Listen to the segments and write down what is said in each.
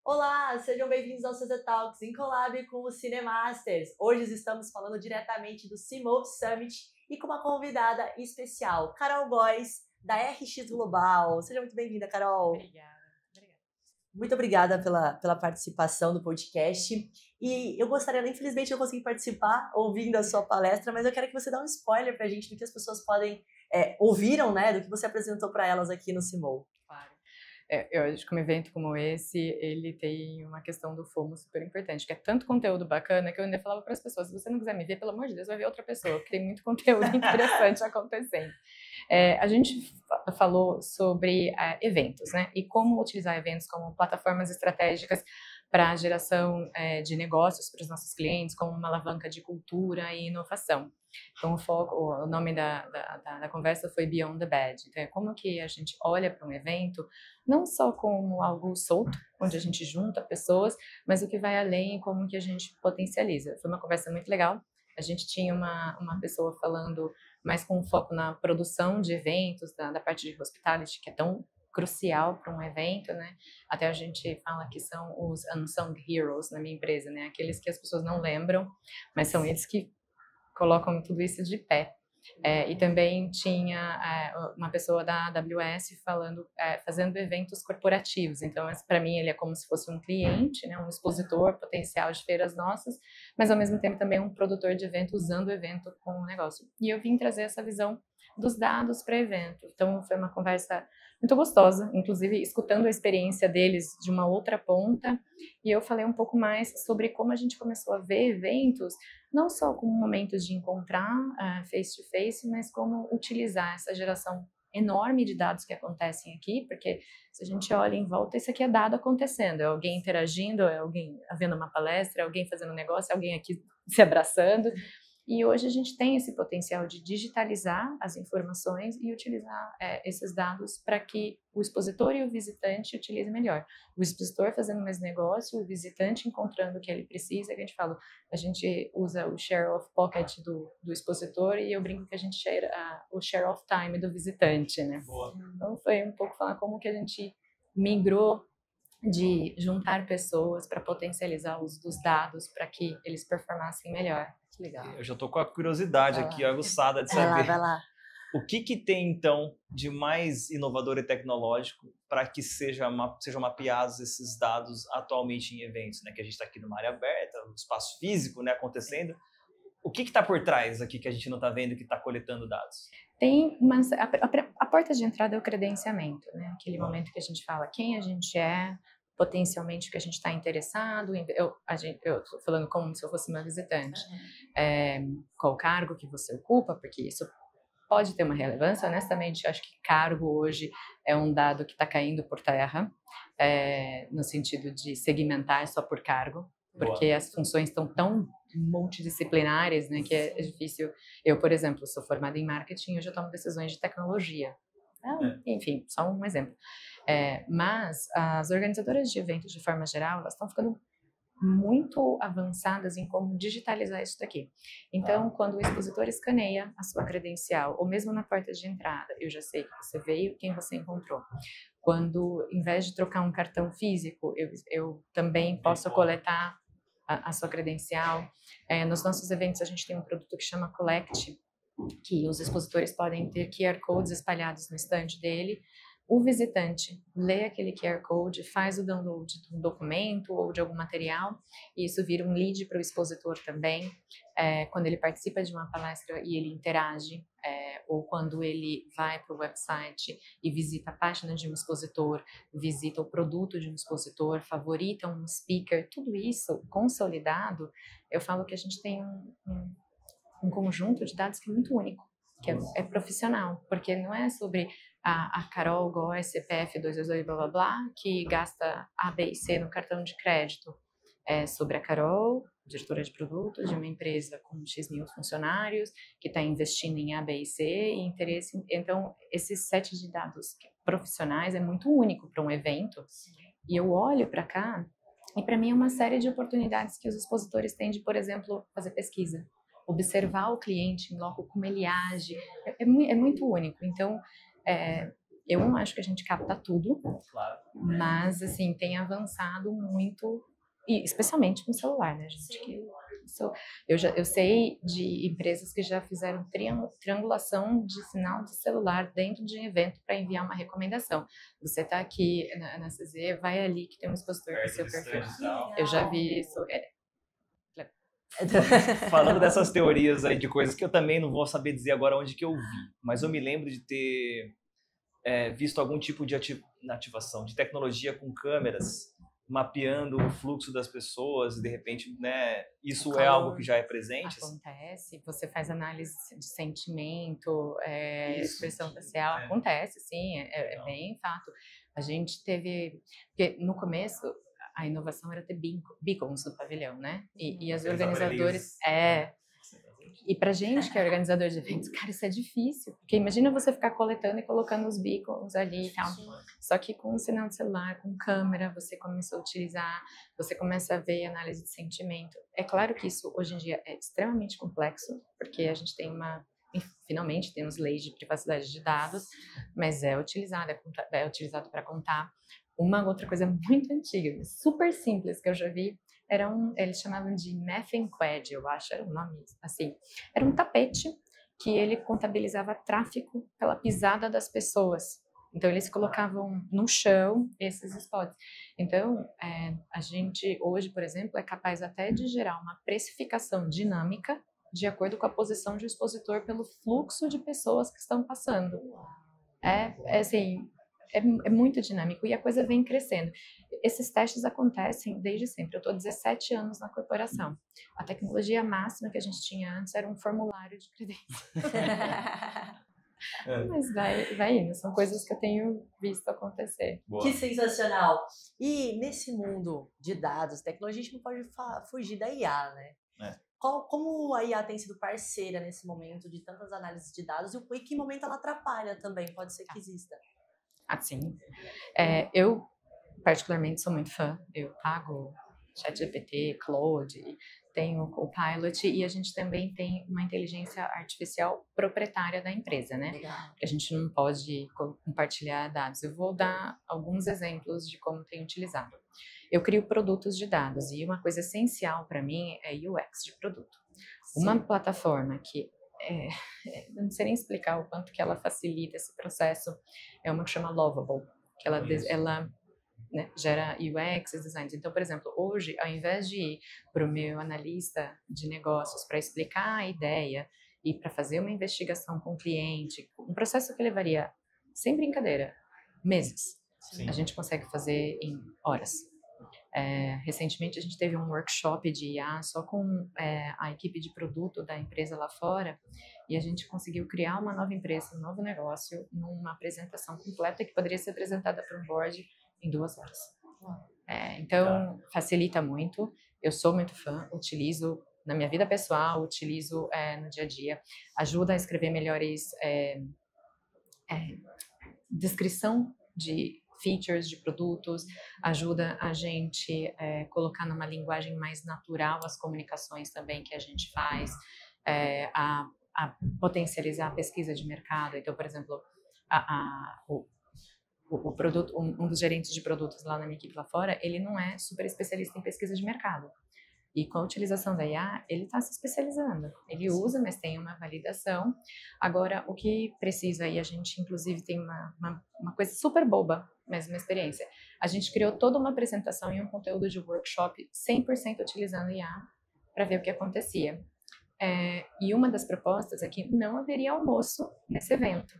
Olá, sejam bem-vindos ao CZ Talks em collab com o Cinemasters. Hoje estamos falando diretamente do CMOV Summit e com uma convidada especial, Carol Góes, da RX Global. Seja muito bem-vinda, Carol. Obrigada. Muito obrigada pela participação no podcast. E eu gostaria, infelizmente, não consegui participar ouvindo a sua palestra, mas eu quero que você dê um spoiler para a gente do que as pessoas podem ouviram, né, do que você apresentou para elas aqui no CMOV. Claro. Eu acho que um evento como esse, ele tem uma questão do FOMO super importante, que é tanto conteúdo bacana que eu ainda falava para as pessoas, se você não quiser me ver, pelo amor de Deus, vai ver outra pessoa, porque tem muito conteúdo interessante acontecendo. A gente falou sobre eventos, né? E como utilizar eventos como plataformas estratégicas para a geração de negócios para os nossos clientes, como uma alavanca de cultura e inovação. Então, o nome da conversa foi Beyond the Badge. Então, é como que a gente olha para um evento, não só como algo solto, onde a gente junta pessoas, mas o que vai além, como que a gente potencializa. Foi uma conversa muito legal. A gente tinha uma pessoa falando mais com foco na produção de eventos, da parte de hospitality, que é tão crucial para um evento, né? Até a gente fala que são os unsung heroes na minha empresa, né? Aqueles que as pessoas não lembram, mas são eles que colocam tudo isso de pé. E também tinha uma pessoa da AWS falando, fazendo eventos corporativos. Então, para mim, ele é como se fosse um cliente, né, um expositor potencial de feiras nossas, mas ao mesmo tempo também um produtor de evento usando o evento como um negócio. E eu vim trazer essa visão dos dados para evento. Então, foi uma conversa muito gostosa, inclusive escutando a experiência deles de uma outra ponta. E eu falei um pouco mais sobre como a gente começou a ver eventos não só como momentos de encontrar face to face, mas como utilizar essa geração enorme de dados que acontecem aqui, porque se a gente olha em volta, isso aqui é dado acontecendo, é alguém interagindo, é alguém vendo uma palestra, é alguém fazendo um negócio, é alguém aqui se abraçando, e hoje a gente tem esse potencial de digitalizar as informações e utilizar esses dados para que o expositor e o visitante utilizem melhor. O expositor fazendo mais negócio, o visitante encontrando o que ele precisa, que a gente usa o share of pocket do expositor e eu brinco que a gente share o share of time do visitante, né? Boa. Então foi um pouco falar como que a gente migrou de juntar pessoas para potencializar o uso dos dados para que eles performassem melhor. Que legal. Eu já tô com a curiosidade aqui, aguçada de Vai lá, saber vai lá. o que tem, então, de mais inovador e tecnológico para que sejam mapeados esses dados atualmente em eventos, né? Que a gente está aqui numa área aberta, no espaço físico, né, acontecendo. O que está por trás aqui que a gente não está vendo que está coletando dados? Tem a porta de entrada é o credenciamento, né? Aquele momento que a gente fala quem a gente é, potencialmente o que a gente está interessado. Eu estou falando como se eu fosse uma visitante. Qual cargo que você ocupa, porque isso pode ter uma relevância. Honestamente, acho que cargo hoje é um dado que está caindo por terra, no sentido de segmentar só por cargo, porque Boa. as funções estão tão multidisciplinares, né, que é difícil. Eu, por exemplo, sou formada em marketing e hoje eu tomo decisões de tecnologia. Enfim, só um exemplo. Mas as organizadoras de eventos, de forma geral, elas estão ficando muito avançadas em como digitalizar isso daqui. Então, quando o expositor escaneia a sua credencial, ou mesmo na porta de entrada, eu já sei que você veio, quem você encontrou. Quando, em vez de trocar um cartão físico, eu também posso coletar a sua credencial. Nos nossos eventos, a gente tem um produto que chama Collect, que os expositores podem ter QR codes espalhados no stand dele. O visitante lê aquele QR Code, faz o download de um documento ou de algum material, e isso vira um lead para o expositor também, quando ele participa de uma palestra e ele interage, ou quando ele vai para o website e visita a página de um expositor, visita o produto de um expositor, favorita um speaker, tudo isso consolidado, eu falo que a gente tem um conjunto de dados que é muito único, que é profissional, porque não é sobre a Carol Góes, CPF 222, blá blá blá, que gasta A, B e C no cartão de crédito. É sobre a Carol, diretora de produtos de uma empresa com X mil funcionários, que está investindo em A, B e C, e interesse. Então, esse set de dados profissionais é muito único para um evento, e eu olho para cá, e para mim é uma série de oportunidades que os expositores têm de, por exemplo, fazer pesquisa, observar o cliente em loco, como ele age, é muito único. Então, Eu não acho que a gente capta tudo, Claro. mas, assim, tem avançado muito, e especialmente no celular, né, gente? Eu sei de empresas que já fizeram triangulação de sinal de celular dentro de um evento para enviar uma recomendação. Você está aqui na CZ, vai ali que tem um expositor com seu perfil. Eu já vi isso. Falando dessas teorias aí de coisas que eu também não vou saber dizer agora onde que eu vi, mas eu me lembro de ter visto algum tipo de ativação de tecnologia com câmeras mapeando o fluxo das pessoas e de repente, né, isso é algo que já é presente? Acontece, você faz análise de sentimento, expressão facial, acontece, sim, é bem fato. A gente teve, porque no começo a inovação era ter beacons no pavilhão, né? E as organizadoras, e pra gente que é organizador de eventos, cara, isso é difícil, porque imagina você ficar coletando e colocando os beacons ali e tal. Só que com o sinal de celular, com câmera, você começou a utilizar, você começa a ver análise de sentimento. É claro que isso hoje em dia é extremamente complexo, porque a gente tem finalmente temos leis de privacidade de dados, mas é utilizado para contar. Uma outra coisa muito antiga, super simples que eu já vi, eles chamavam de Methane Quad, eu acho, era um nome assim. Era um tapete que ele contabilizava tráfego pela pisada das pessoas. Então, eles colocavam no chão esses spots. Então, a gente hoje, por exemplo, é capaz até de gerar uma precificação dinâmica de acordo com a posição de expositor pelo fluxo de pessoas que estão passando. Assim, é muito dinâmico e a coisa vem crescendo. Esses testes acontecem desde sempre. Eu estou há 17 anos na corporação. A tecnologia máxima que a gente tinha antes era um formulário de credência. Mas vai indo. São coisas que eu tenho visto acontecer. Boa. Que sensacional! E nesse mundo de dados, tecnologia, a gente não pode fugir da IA, né? Como a IA tem sido parceira nesse momento de tantas análises de dados e que momento ela atrapalha também? Pode ser que exista. Sim. Eu, particularmente, sou muito fã. Eu pago ChatGPT, Claude, tenho o Copilot e a gente também tem uma inteligência artificial proprietária da empresa, né? Legal. A gente não pode compartilhar dados. Eu vou dar alguns exemplos de como tem utilizado. Eu crio produtos de dados e uma coisa essencial para mim é UX de produto. Sim. Uma plataforma que eu não sei nem explicar o quanto que ela facilita esse processo, é uma que chama Lovable, que ela né, gera UX e designs. Então, por exemplo, hoje, ao invés de ir para o meu analista de negócios para explicar a ideia e para fazer uma investigação com o cliente, um processo que levaria, sem brincadeira, meses, Sim. a gente consegue fazer em horas. Recentemente a gente teve um workshop de IA só com a equipe de produto da empresa lá fora e a gente conseguiu criar uma nova empresa, um novo negócio numa apresentação completa que poderia ser apresentada para um board em 2 horas. Então facilita muito, eu sou muito fã, utilizo na minha vida pessoal, utilizo no dia a dia, ajuda a escrever melhores descrição de features de produtos, ajuda a gente colocar numa linguagem mais natural as comunicações também que a gente faz, a potencializar a pesquisa de mercado. Então, por exemplo, o produto, um dos gerentes de produtos lá na minha equipe lá fora, ele não é super especialista em pesquisa de mercado. E com a utilização da IA, ele está se especializando. Ele usa, mas tem uma validação. Agora, o que precisa, e a gente, inclusive, tem uma coisa super boba, mas uma experiência. A gente criou toda uma apresentação e um conteúdo de workshop 100% utilizando IA para ver o que acontecia. E uma das propostas é que não haveria almoço nesse evento.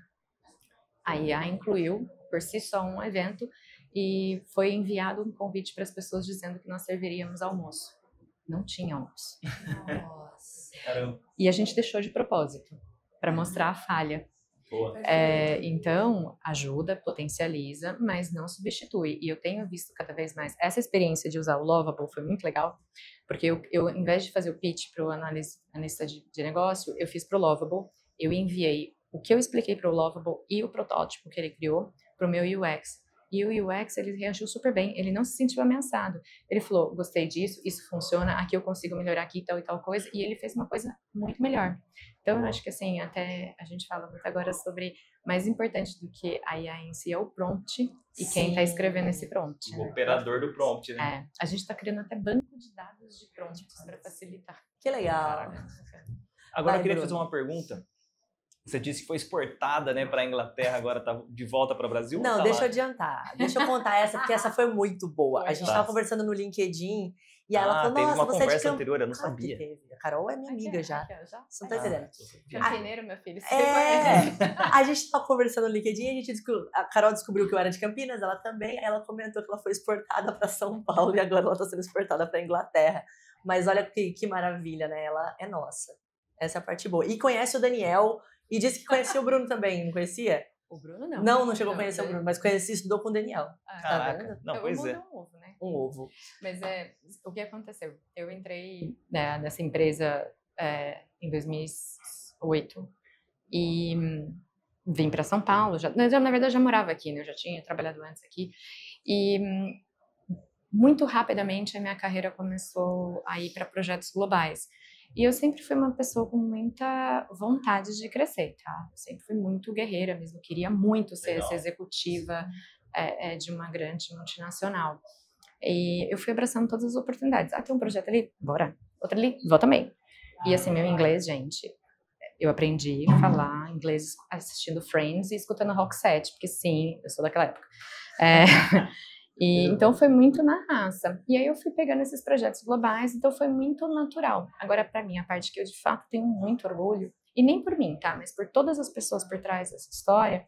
A IA incluiu, por si só, um evento e foi enviado um convite para as pessoas dizendo que nós serviríamos almoço. Não tinha almoço. Nossa. E a gente deixou de propósito, para mostrar a falha. Então, ajuda, potencializa, mas não substitui. E eu tenho visto cada vez mais. Essa experiência de usar o Lovable foi muito legal, porque eu em vez de fazer o pitch para o analista de negócio, eu fiz para o Lovable, eu enviei o que eu expliquei para o Lovable e o protótipo que ele criou para o meu UX. E o UX, ele reagiu super bem, ele não se sentiu ameaçado. Ele falou, gostei disso, isso funciona, aqui eu consigo melhorar aqui, tal e tal coisa, e ele fez uma coisa muito melhor. Então, eu acho que, assim, até a gente fala muito agora sobre, mais importante do que a IA em si é o prompt e quem está escrevendo esse prompt. O operador do prompt, né? A gente está criando até banco de dados de prompts para facilitar. Que legal. Agora, eu queria fazer uma pergunta. Você disse que foi exportada, né, para a Inglaterra, agora está de volta para o Brasil? Não, deixa eu adiantar. Deixa eu contar essa, porque essa foi muito boa. A gente estava conversando no LinkedIn e ela falou, teve nossa, uma você conversa é de anterior, eu não sabia. A Carol é minha amiga já. Você não tá entendendo. Campineiro, meu filho. A gente estava conversando no LinkedIn e a Carol descobriu que eu era de Campinas, ela também. Aí ela comentou que ela foi exportada para São Paulo e agora ela está sendo exportada para Inglaterra. Mas olha que maravilha, né? Ela é nossa. Essa é a parte boa. E conhece o Daniel. E disse que conhecia o Bruno também, não conhecia? O Bruno não. Não chegou a conhecer o Bruno, mas conheci, estudou com o Daniel. Caraca. Tá vendo? Não, pois é. Um ovo, né? Um ovo. Mas o que aconteceu? Eu entrei nessa empresa em 2008 e vim para São Paulo. Na verdade, já morava aqui, né? Eu já tinha trabalhado antes aqui. E muito rapidamente a minha carreira começou a ir para projetos globais. E eu sempre fui uma pessoa com muita vontade de crescer, tá? Eu sempre fui muito guerreira mesmo, queria muito ser essa executiva de uma grande multinacional. E eu fui abraçando todas as oportunidades. Tem um projeto ali? Bora. Outro ali? Vou também. E assim, meu inglês, gente, eu aprendi a falar inglês assistindo Friends e escutando Roxette, porque sim, eu sou daquela época. Então foi muito na raça. E aí eu fui pegando esses projetos globais, então foi muito natural. Agora, para mim, a parte que eu de fato tenho muito orgulho, e nem por mim, tá? Mas por todas as pessoas por trás dessa história,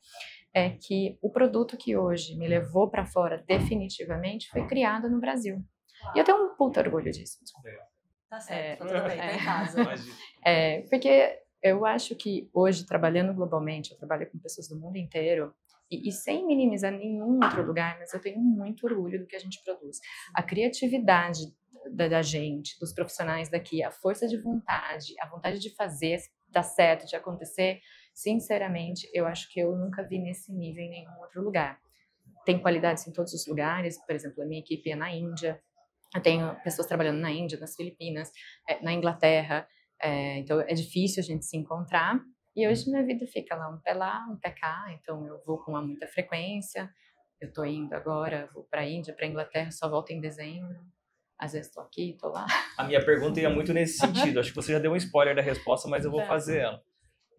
é que o produto que hoje me levou para fora definitivamente foi criado no Brasil. E eu tenho um puta orgulho disso. Tá certo, tá tudo bem, tá em casa. Porque eu acho que hoje, trabalhando globalmente, eu trabalho com pessoas do mundo inteiro, e sem minimizar nenhum outro lugar, mas eu tenho muito orgulho do que a gente produz. A criatividade da gente, dos profissionais daqui, a força de vontade, a vontade de fazer dar certo, de acontecer, sinceramente, eu acho que eu nunca vi nesse nível em nenhum outro lugar. Tem qualidades em todos os lugares, por exemplo, a minha equipe é na Índia, eu tenho pessoas trabalhando na Índia, nas Filipinas, na Inglaterra, então é difícil a gente se encontrar. E hoje minha vida fica lá, um pé lá, um pé cá, então eu vou com muita frequência. Eu tô indo agora, vou para a Índia, para a Inglaterra, só volto em dezembro. Às vezes tô aqui, tô lá. A minha pergunta ia muito nesse sentido. Acho que você já deu um spoiler da resposta, mas eu vou fazer ela.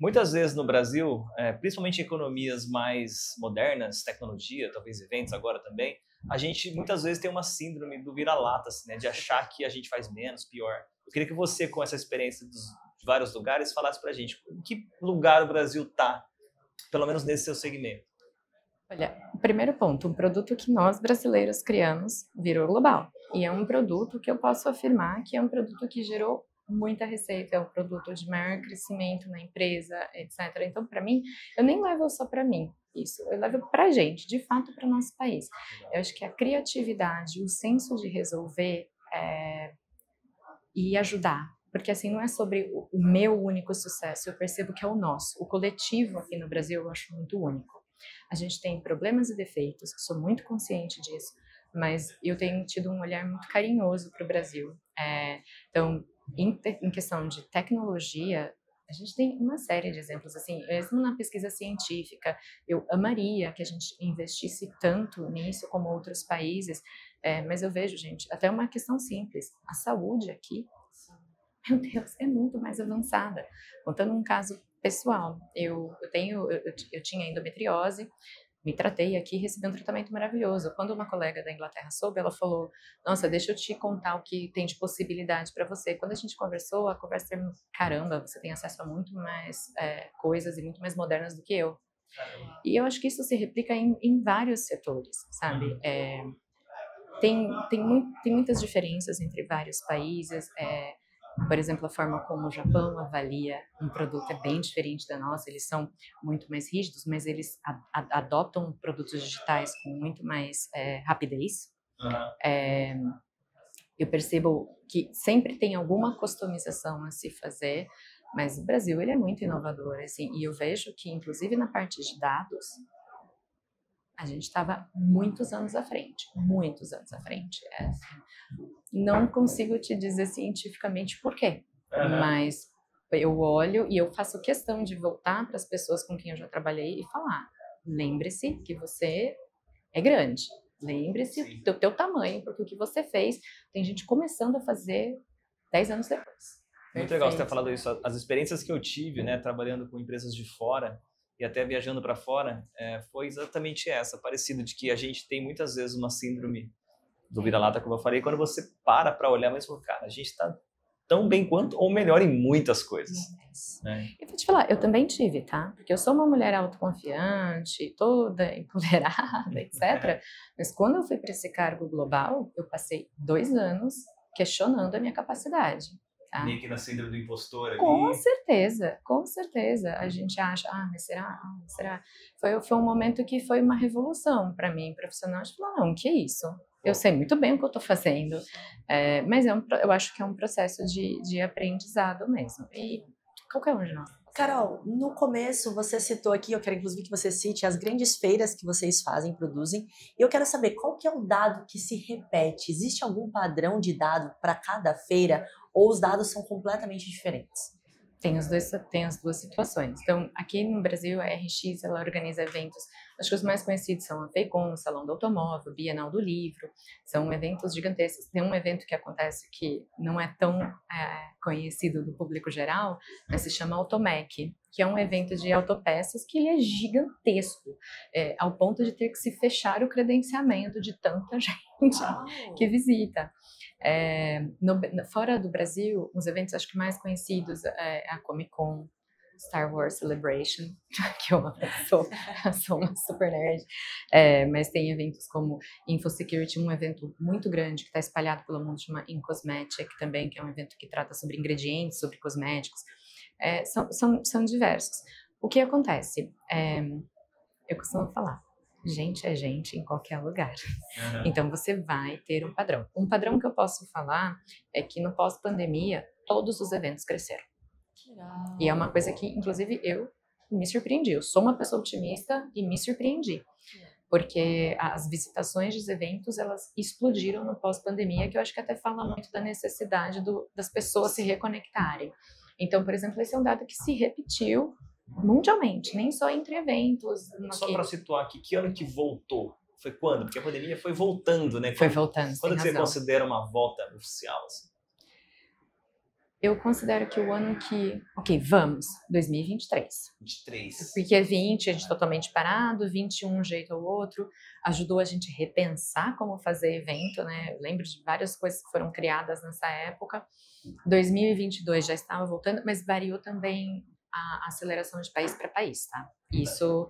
Muitas vezes no Brasil, principalmente em economias mais modernas, tecnologia, talvez eventos agora também, a gente muitas vezes tem uma síndrome do vira-lata, assim, né, de achar que a gente faz menos, pior. Eu queria que você, com essa experiência de vários lugares, falasse pra gente em que lugar o Brasil tá, pelo menos nesse seu segmento. Olha, o primeiro ponto, um produto que nós brasileiros criamos virou global. E é um produto que eu posso afirmar que é um produto que gerou muita receita, é um produto de maior crescimento na empresa, etc. Então, para mim, eu nem levo só para mim isso, eu levo para a gente, de fato, para o nosso país. Eu acho que a criatividade, o senso de resolver e ajudar, porque assim, não é sobre o meu único sucesso, eu percebo que é o nosso. O coletivo aqui no Brasil eu acho muito único. A gente tem problemas e defeitos, sou muito consciente disso, mas eu tenho tido um olhar muito carinhoso para o Brasil. Então, em questão de tecnologia, a gente tem uma série de exemplos, assim, mesmo na pesquisa científica, eu amaria que a gente investisse tanto nisso como outros países, mas eu vejo, gente, até uma questão simples, a saúde aqui, meu Deus, é muito mais avançada. Contando um caso pessoal, eu tinha endometriose, me tratei aqui e recebi um tratamento maravilhoso. Quando uma colega da Inglaterra soube, ela falou, nossa, deixa eu te contar o que tem de possibilidade para você. Quando a gente conversou, a conversa terminou, caramba, você tem acesso a muito mais coisas e muito mais modernas do que eu. E eu acho que isso se replica em vários setores, sabe? Tem muitas diferenças entre vários países. Por exemplo, a forma como o Japão avalia um produto é bem diferente da nossa. Eles são muito mais rígidos, mas eles adotam produtos digitais com muito mais rapidez. Eu percebo que sempre tem alguma customização a se fazer, mas o Brasil ele é muito inovador, assim, e eu vejo que, inclusive na parte de dados, a gente estava muitos anos à frente, muitos anos à frente. Assim, não consigo te dizer cientificamente por quê, mas eu olho e eu faço questão de voltar para as pessoas com quem eu já trabalhei e falar: lembre-se que você é grande, lembre-se do teu tamanho, porque o que você fez, tem gente começando a fazer 10 anos depois. Muito legal você ter falado isso. As experiências que eu tive, né, trabalhando com empresas de fora e até viajando para fora, foi exatamente essa, parecida, de que a gente tem muitas vezes uma síndrome do vira-lata, como eu falei, quando você para olhar, mas fala, cara, a gente está tão bem quanto ou melhor em muitas coisas. Né? Eu vou te falar, eu também tive, tá? Porque eu sou uma mulher autoconfiante, toda empoderada, etc. Mas quando eu fui para esse cargo global, eu passei 2 anos questionando a minha capacidade. Tá? Meio que na síndrome do impostor ali. Com certeza. A gente acha, mas será? Será? Foi um momento que foi uma revolução para mim, profissional. De falar, não, que é isso? Eu sei muito bem o que eu estou fazendo, mas eu acho que é um processo de aprendizado mesmo. E qualquer um de nós. Carol, no começo você citou aqui, eu quero inclusive que você cite as grandes feiras que vocês fazem, produzem. E eu quero saber qual que é o dado que se repete. Existe algum padrão de dado para cada feira ou os dados são completamente diferentes? Tem as duas situações. Então, aqui no Brasil, a RX, ela organiza eventos, acho que os mais conhecidos são a FEICOM, o Salão do Automóvel, Bienal do Livro, são eventos gigantescos. Tem um evento que acontece que não é tão conhecido do público geral, mas se chama Automec, que é um evento de autopeças que ele é gigantesco, ao ponto de ter que se fechar o credenciamento de tanta gente que visita. Fora do Brasil, os eventos acho que mais conhecidos é a Comic Con, Star Wars Celebration, que eu sou uma super nerd, mas tem eventos como InfoSecurity, um evento muito grande que está espalhado pelo mundo, chama InCosmetic também, que é um evento que trata sobre ingredientes, sobre cosméticos, são diversos. O que acontece? Eu costumo falar, gente é gente em qualquer lugar. Então, você vai ter um padrão. Um padrão que eu posso falar é que no pós-pandemia, todos os eventos cresceram. Legal. E é uma coisa que, inclusive, eu me surpreendi. Eu sou uma pessoa otimista e me surpreendi. Porque as visitações dos eventos, elas explodiram no pós-pandemia, que eu acho que até fala muito da necessidade das pessoas se reconectarem. Então, por exemplo, esse é um dado que se repetiu mundialmente, nem só entre eventos. Só para situar aqui, que ano que voltou? Foi quando? Porque a pandemia foi voltando, né? Foi voltando, Quando que você considera uma volta oficial? Assim? Eu considero que o ano que... Ok, vamos, 2023. 23. Porque 20 a gente totalmente parado, 21 um jeito ou outro, ajudou a gente repensar como fazer evento, né? Eu lembro de várias coisas que foram criadas nessa época. 2022 já estava voltando, mas variou também a aceleração de país para país, tá? Isso,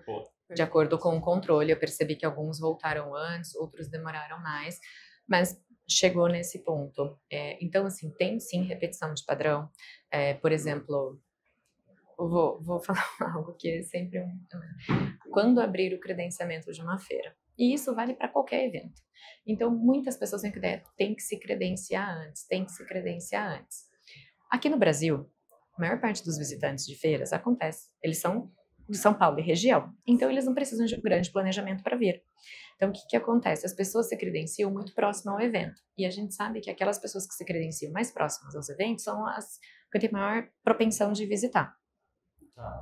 de acordo com o controle, eu percebi que alguns voltaram antes, outros demoraram mais, mas chegou nesse ponto. Então, assim, tem sim repetição de padrão. Por exemplo, eu vou falar algo que é sempre quando abrir o credenciamento de uma feira. E isso vale para qualquer evento. Então, muitas pessoas têm que ideia, tem que se credenciar antes. Aqui no Brasil, a maior parte dos visitantes de feiras acontece, eles são de São Paulo e região, então eles não precisam de um grande planejamento para vir. Então, o que acontece? As pessoas se credenciam muito próximo ao evento, e a gente sabe que aquelas pessoas que se credenciam mais próximas aos eventos são as que têm maior propensão de visitar.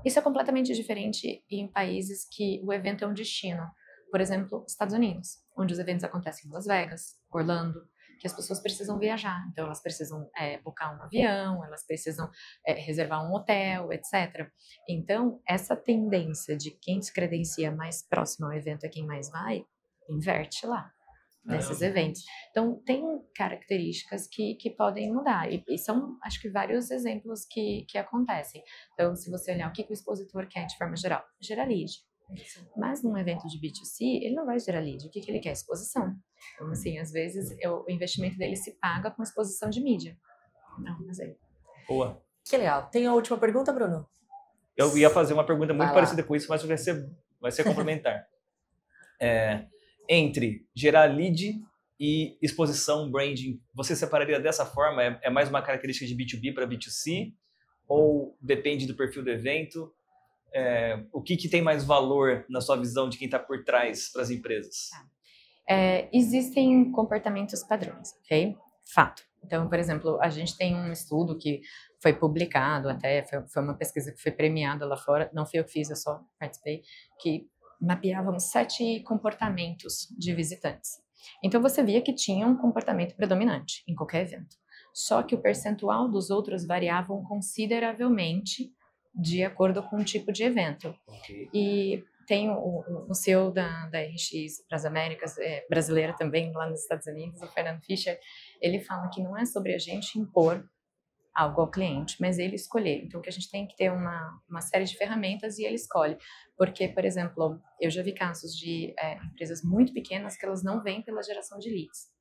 Isso é completamente diferente em países que o evento é um destino. Por exemplo, Estados Unidos, onde os eventos acontecem em Las Vegas, Orlando, que as pessoas precisam viajar. Então, elas precisam buscar um avião, elas precisam reservar um hotel, etc. Então, essa tendência de quem se credencia mais próximo ao evento é quem mais vai, inverte lá, nesses eventos. Então, tem características que podem mudar. E são, acho que, vários exemplos que acontecem. Então, se você olhar o que o expositor quer de forma geral, gera lead. Mas num evento de B2C, ele não vai gerar lead. O que ele quer? Exposição. Então, assim, às vezes o investimento dele se paga com exposição de mídia. Não, mas é. Boa. Que legal. Tem a última pergunta, Bruno? Eu ia fazer uma pergunta muito parecida com isso, mas vai ser complementar. Entre gerar lead e exposição, branding, você separaria dessa forma? É mais uma característica de B2B para B2C? Ou depende do perfil do evento? o que tem mais valor na sua visão de quem está por trás para as empresas? Existem comportamentos padrões, ok? Fato. Então, por exemplo, a gente tem um estudo que foi publicado até, foi uma pesquisa que foi premiada lá fora, não fui eu que fiz, eu só participei, que mapeavam 7 comportamentos de visitantes. Então, você via que tinha um comportamento predominante em qualquer evento. Só que o percentual dos outros variavam consideravelmente de acordo com o tipo de evento. Okay. E tem o CEO da RX para as Américas, brasileira também, lá nos Estados Unidos, o Fernando Fischer, ele fala que não é sobre a gente impor algo ao cliente, mas ele escolher. Então, que a gente tem que ter uma série de ferramentas e ele escolhe. Porque, por exemplo, eu já vi casos de empresas muito pequenas que elas não vêm pela geração de leads.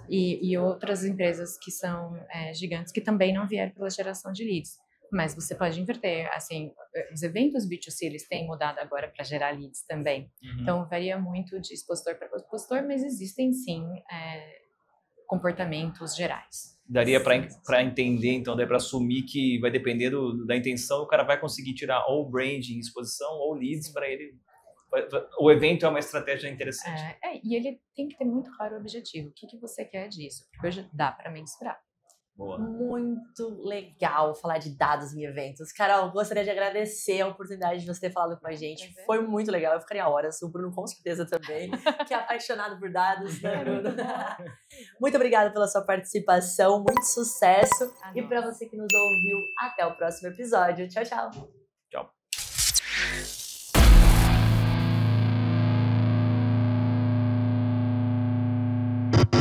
E outras empresas que são gigantes que também não vieram pela geração de leads. Mas você pode inverter, assim, os eventos B2C, eles têm mudado agora para gerar leads também. Uhum. Então, varia muito de expositor para expositor, mas existem, sim, comportamentos gerais. Daria para entender, então, daí para assumir que vai depender da intenção, o cara vai conseguir tirar ou branding, exposição, ou leads para ele. O evento é uma estratégia interessante. E ele tem que ter muito claro o objetivo. O que você quer disso? Porque hoje dá para mensurar. Boa. Muito legal falar de dados em eventos. Carol, gostaria de agradecer a oportunidade de você ter falado com a gente. Foi muito legal, eu ficaria horas. O Bruno com certeza também, que é apaixonado por dados, né, Bruno? Muito obrigada pela sua participação, muito sucesso. E para você que nos ouviu, até o próximo episódio. Tchau, tchau. Tchau.